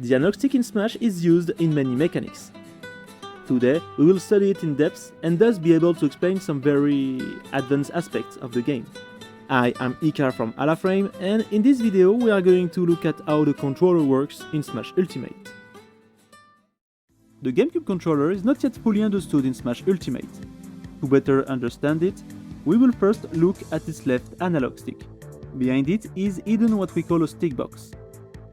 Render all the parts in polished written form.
The analog stick in Smash is used in many mechanics. Today, we will study it in depth and thus be able to explain some very advanced aspects of the game. I am Icarus from Frame, and in this video we are going to look at how the controller works in Smash Ultimate. The GameCube controller is not yet fully understood in Smash Ultimate. To better understand it, we will first look at its left analog stick. Behind it is hidden what we call a stick box.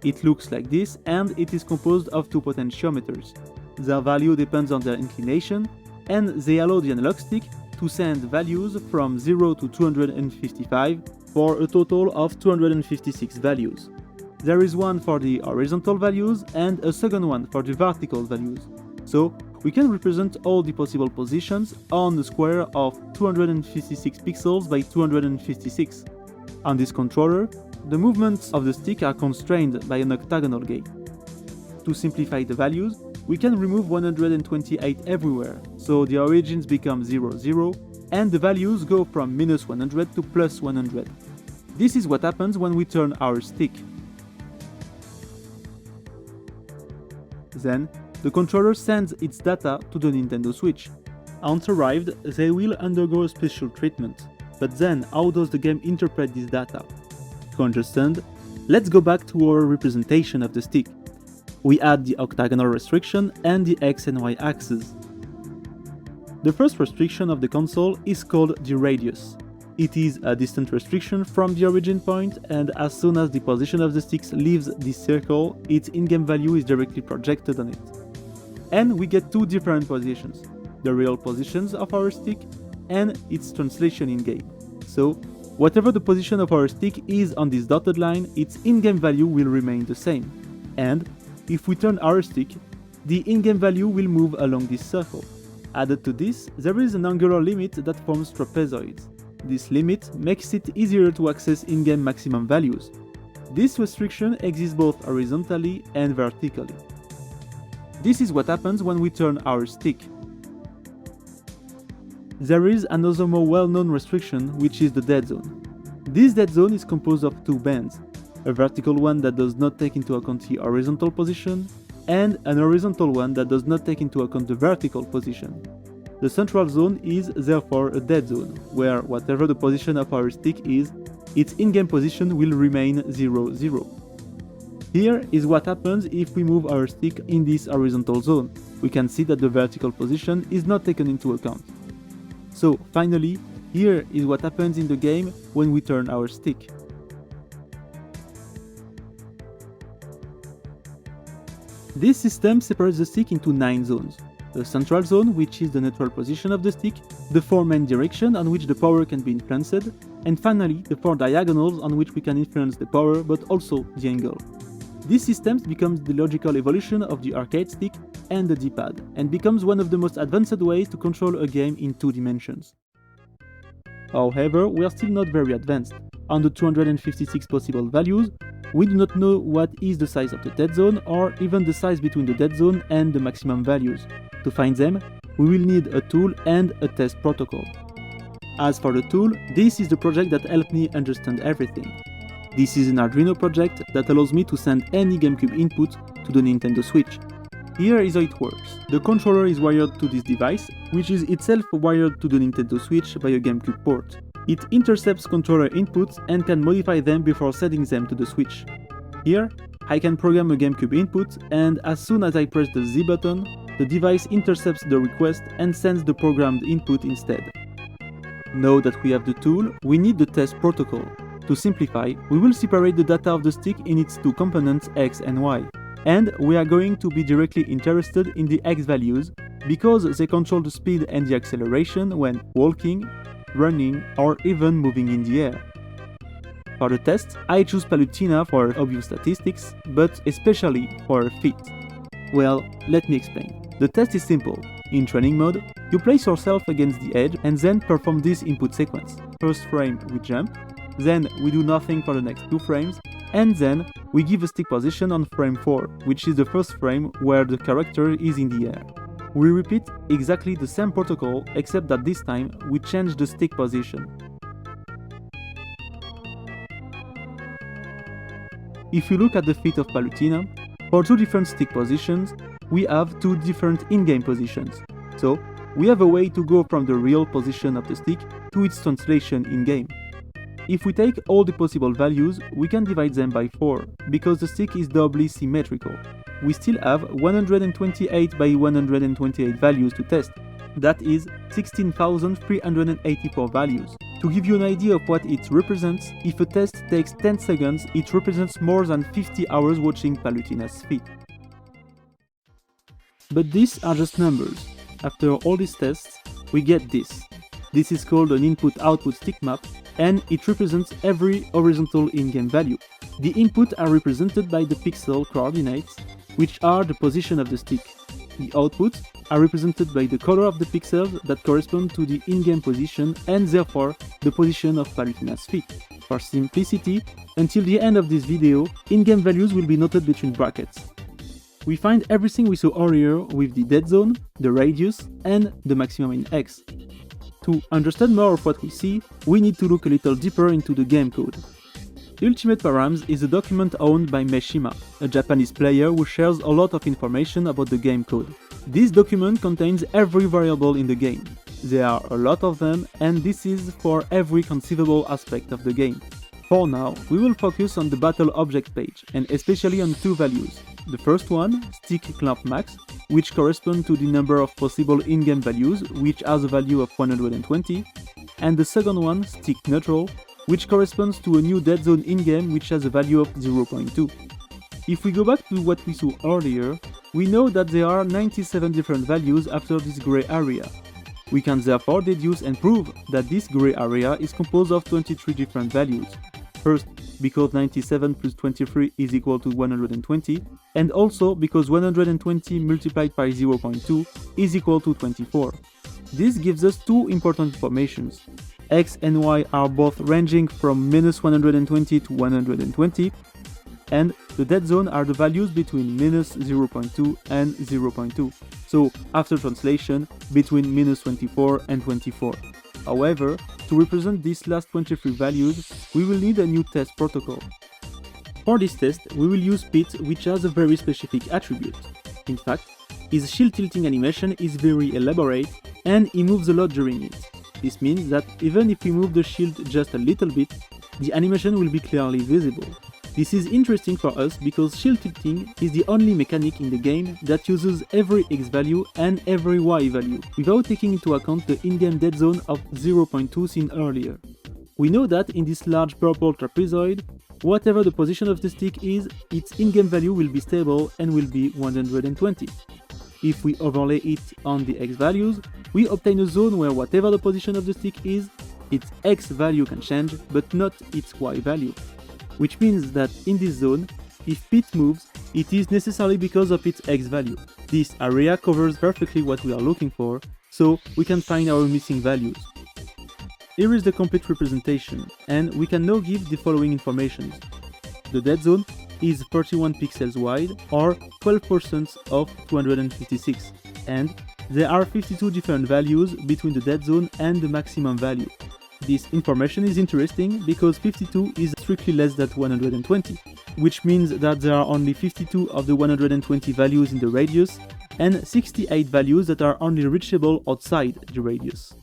It looks like this and it is composed of two potentiometers. Their value depends on their inclination, and they allow the analog stick to send values from 0 to 255 for a total of 256 values. There is one for the horizontal values and a second one for the vertical values. So we can represent all the possible positions on a square of 256 pixels by 256. On this controller, the movements of the stick are constrained by an octagonal gate. To simplify the values, we can remove 128 everywhere, so the origins become 0, 0, and the values go from -100 to +100. This is what happens when we turn our stick. Then, the controller sends its data to the Nintendo Switch. Once arrived, they will undergo a special treatment. But then, how does the game interpret this data? To understand, let's go back to our representation of the stick. We add the octagonal restriction and the X and Y axes. The first restriction of the console is called the radius. It is a distant restriction from the origin point, and as soon as the position of the stick leaves this circle, its in-game value is directly projected on it. And we get two different positions, the real positions of our stick and its translation in-game. So, whatever the position of our stick is on this dotted line, its in-game value will remain the same. And if we turn our stick, the in-game value will move along this circle. Added to this, there is an angular limit that forms trapezoids. This limit makes it easier to access in-game maximum values. This restriction exists both horizontally and vertically. This is what happens when we turn our stick. There is another more well-known restriction, which is the dead zone. This dead zone is composed of two bands, a vertical one that does not take into account the horizontal position, and an horizontal one that does not take into account the vertical position. The central zone is therefore a dead zone, where whatever the position of our stick is, its in-game position will remain 0, 0. Here is what happens if we move our stick in this horizontal zone. We can see that the vertical position is not taken into account. So finally, here is what happens in the game when we turn our stick. This system separates the stick into 9 zones. The central zone, which is the neutral position of the stick, the 4 main directions on which the power can be influenced, and finally the 4 diagonals on which we can influence the power but also the angle. This system becomes the logical evolution of the arcade stick and the D-pad, and becomes one of the most advanced ways to control a game in 2 dimensions. However, we are still not very advanced. On the 256 possible values, we do not know what is the size of the dead zone or even the size between the dead zone and the maximum values. To find them, we will need a tool and a test protocol. As for the tool, this is the project that helped me understand everything. This is an Arduino project that allows me to send any GameCube input to the Nintendo Switch. Here is how it works. The controller is wired to this device, which is itself wired to the Nintendo Switch by a GameCube port. It intercepts controller inputs and can modify them before sending them to the Switch. Here, I can program a GameCube input, and as soon as I press the Z button, the device intercepts the request and sends the programmed input instead. Now that we have the tool, we need the test protocol. To simplify, we will separate the data of the stick in its two components X and Y. And we are going to be directly interested in the X values because they control the speed and the acceleration when walking, running, or even moving in the air. For the test, I choose Palutena for obvious statistics, but especially for her feet. Well, let me explain. The test is simple. In training mode, you place yourself against the edge and then perform this input sequence. First frame we jump, then we do nothing for the next 2 frames, and then we give a stick position on frame 4, which is the first frame where the character is in the air. We repeat exactly the same protocol, except that this time we change the stick position. If you look at the feet of Palutena, For two different stick positions, we have two different in-game positions. So, we have a way to go from the real position of the stick to its translation in-game. If we take all the possible values, we can divide them by 4, because the stick is doubly symmetrical. We still have 128 by 128 values to test. That is 16,384 values. To give you an idea of what it represents, if a test takes 10 seconds, it represents more than 50 hours watching Palutina's feet. But these are just numbers. After all these tests, we get this. This is called an input-output stick map, and it represents every horizontal in-game value. The input are represented by the pixel coordinates, which are the position of the stick. The outputs are represented by the color of the pixels that correspond to the in-game position and therefore the position of Palutina's feet. For simplicity, until the end of this video, in-game values will be noted between brackets. We find everything we saw earlier with the dead zone, the radius, and the maximum in X. To understand more of what we see, we need to look a little deeper into the game code. Ultimate Params is a document owned by Meshima, a Japanese player who shares a lot of information about the game code. This document contains every variable in the game. There are a lot of them, and this is for every conceivable aspect of the game. For now, we will focus on the battle object page, and especially on two values. The first one, stick clamp max, which corresponds to the number of possible in-game values, which has a value of 120, and the second one, stick neutral, which corresponds to a new dead zone in-game which has a value of 0.2. If we go back to what we saw earlier, we know that there are 97 different values after this gray area. We can therefore deduce and prove that this gray area is composed of 23 different values. First, because 97 plus 23 is equal to 120, and also because 120 multiplied by 0.2 is equal to 24. This gives us two important informations. X and Y are both ranging from minus 120 to 120, and the dead zone are the values between minus 0.2 and 0.2, so after translation, between minus 24 and 24. However, to represent these last 23 values, we will need a new test protocol. For this test, we will use Pete, which has a very specific attribute. In fact, his shield tilting animation is very elaborate, and he moves a lot during it. This means that even if we move the shield just a little bit, the animation will be clearly visible. This is interesting for us because shield tilting is the only mechanic in the game that uses every X value and every Y value, without taking into account the in-game dead zone of 0.2 seen earlier. We know that in this large purple trapezoid, whatever the position of the stick is, its in-game value will be stable and will be 120. If we overlay it on the X values, we obtain a zone where whatever the position of the stick is, its X value can change, but not its Y value. Which means that in this zone, if Pete moves, it is necessarily because of its X value. This area covers perfectly what we are looking for, so we can find our missing values. Here is the complete representation, and we can now give the following information. The dead zone is 31 pixels wide, or 12% of 256, and there are 52 different values between the dead zone and the maximum value. This information is interesting because 52 is strictly less than 120, which means that there are only 52 of the 120 values in the radius, and 68 values that are only reachable outside the radius.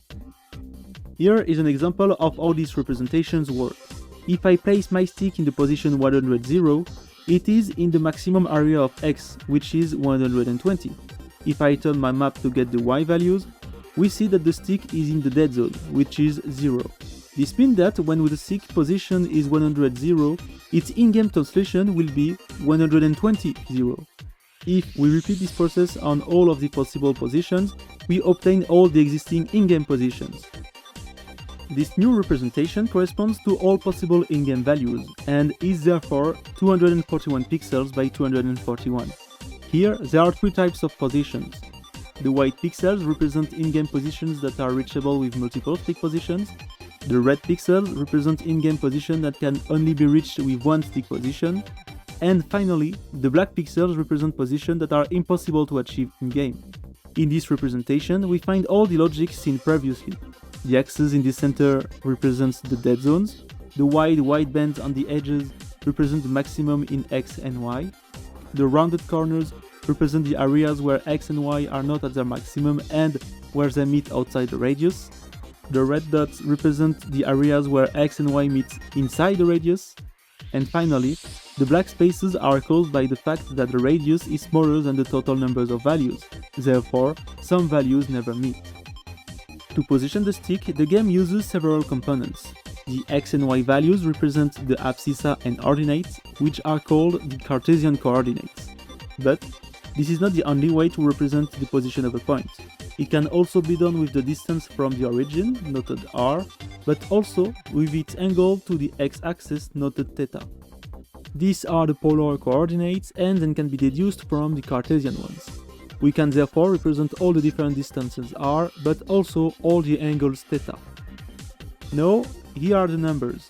Here is an example of how these representations work. If I place my stick in the position 100, it is in the maximum area of X, which is 120. If I turn my map to get the Y values, we see that the stick is in the dead zone, which is 0. This means that when the stick position is 100, its in-game translation will be 120. If we repeat this process on all of the possible positions, we obtain all the existing in-game positions. This new representation corresponds to all possible in-game values, and is therefore 241 pixels by 241. Here, there are three types of positions. The white pixels represent in-game positions that are reachable with multiple stick positions. The red pixels represent in-game positions that can only be reached with one stick position. And finally, the black pixels represent positions that are impossible to achieve in-game. In this representation, we find all the logic seen previously. The axes in the center represents the dead zones. The wide white bands on the edges represent the maximum in X and Y. the rounded corners represent the areas where X and Y are not at their maximum and where they meet outside the radius. The red dots represent the areas where X and Y meet inside the radius. And finally, the black spaces are caused by the fact that the radius is smaller than the total numbers of values, therefore some values never meet. To position the stick, the game uses several components. The X and Y values represent the abscissa and ordinates, which are called the Cartesian coordinates. But this is not the only way to represent the position of a point. It can also be done with the distance from the origin, noted r, but also with its angle to the x-axis, noted theta. These are the polar coordinates and then can be deduced from the Cartesian ones. We can therefore represent all the different distances r, but also all the angles theta. Now, here are the numbers.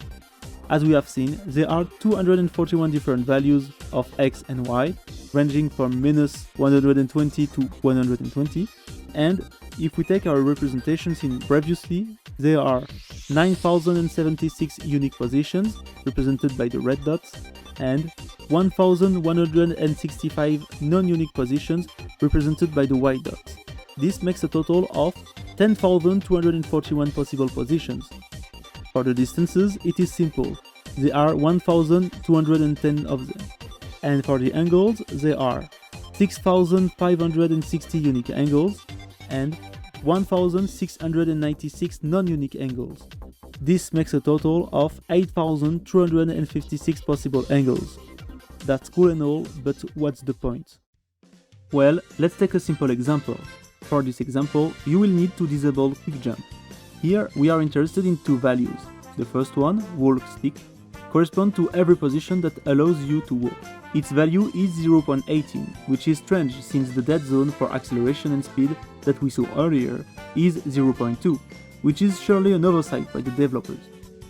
As we have seen, there are 241 different values of x and y, ranging from minus 120 to 120, and if we take our representations seen previously, there are 9,076 unique positions, represented by the red dots, and 1,165 non-unique positions, represented by the white dots. This makes a total of 10,241 possible positions. For the distances, it is simple. There are 1,210 of them. And for the angles, there are 6,560 unique angles and 1,696 non-unique angles. This makes a total of 8,256 possible angles. That's cool and all, but what's the point? Well, let's take a simple example. For this example, you will need to disable quick jump. Here we are interested in two values. The first one, walk stick, corresponds to every position that allows you to walk. Its value is 0.18, which is strange since the dead zone for acceleration and speed that we saw earlier is 0.2, which is surely an oversight by the developers.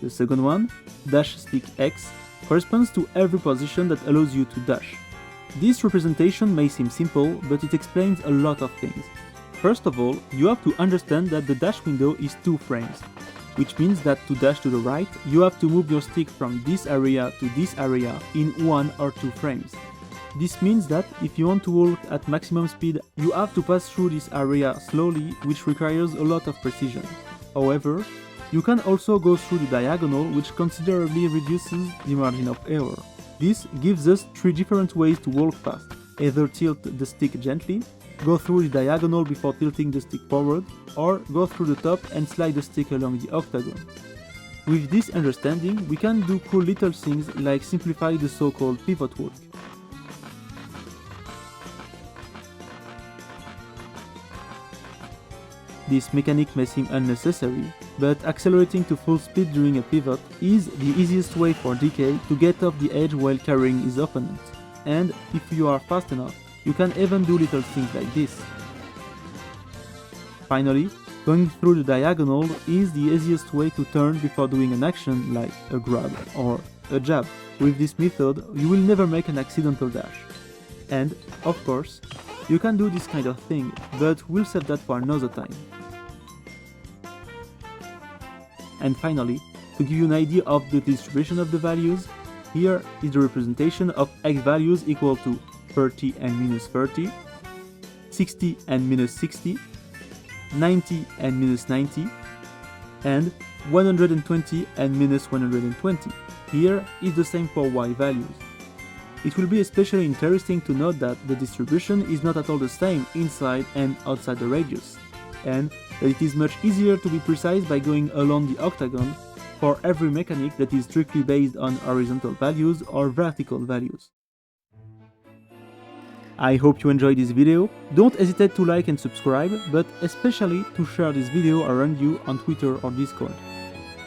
The second one, dash stick X, corresponds to every position that allows you to dash. This representation may seem simple, but it explains a lot of things. First of all, you have to understand that the dash window is 2 frames, which means that to dash to the right, you have to move your stick from this area to this area in 1 or 2 frames. This means that if you want to walk at maximum speed, you have to pass through this area slowly, which requires a lot of precision. However, you can also go through the diagonal, which considerably reduces the margin of error. This gives us 3 different ways to walk fast: either tilt the stick gently, go through the diagonal before tilting the stick forward, or go through the top and slide the stick along the octagon. With this understanding, we can do cool little things like simplify the so-called pivot walk. This mechanic may seem unnecessary, but accelerating to full speed during a pivot is the easiest way for DK to get off the edge while carrying his opponent, and if you are fast enough, you can even do little things like this. Finally, going through the diagonal is the easiest way to turn before doing an action like a grab or a jab. With this method, you will never make an accidental dash. And, of course, you can do this kind of thing, but we'll save that for another time. And finally, to give you an idea of the distribution of the values, here is the representation of x values equal to 30 and minus 30, 60 and minus 60, 90 and minus 90, and 120 and minus 120. Here is the same for y values. It will be especially interesting to note that the distribution is not at all the same inside and outside the radius, and that it is much easier to be precise by going along the octagon for every mechanic that is strictly based on horizontal values or vertical values. I hope you enjoyed this video. Don't hesitate to like and subscribe, but especially to share this video around you on Twitter or Discord.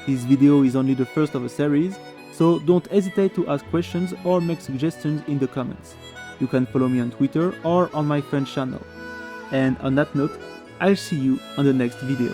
This video is only the first of a series, so don't hesitate to ask questions or make suggestions in the comments. You can follow me on Twitter or on my friend's channel. And on that note, I'll see you on the next video.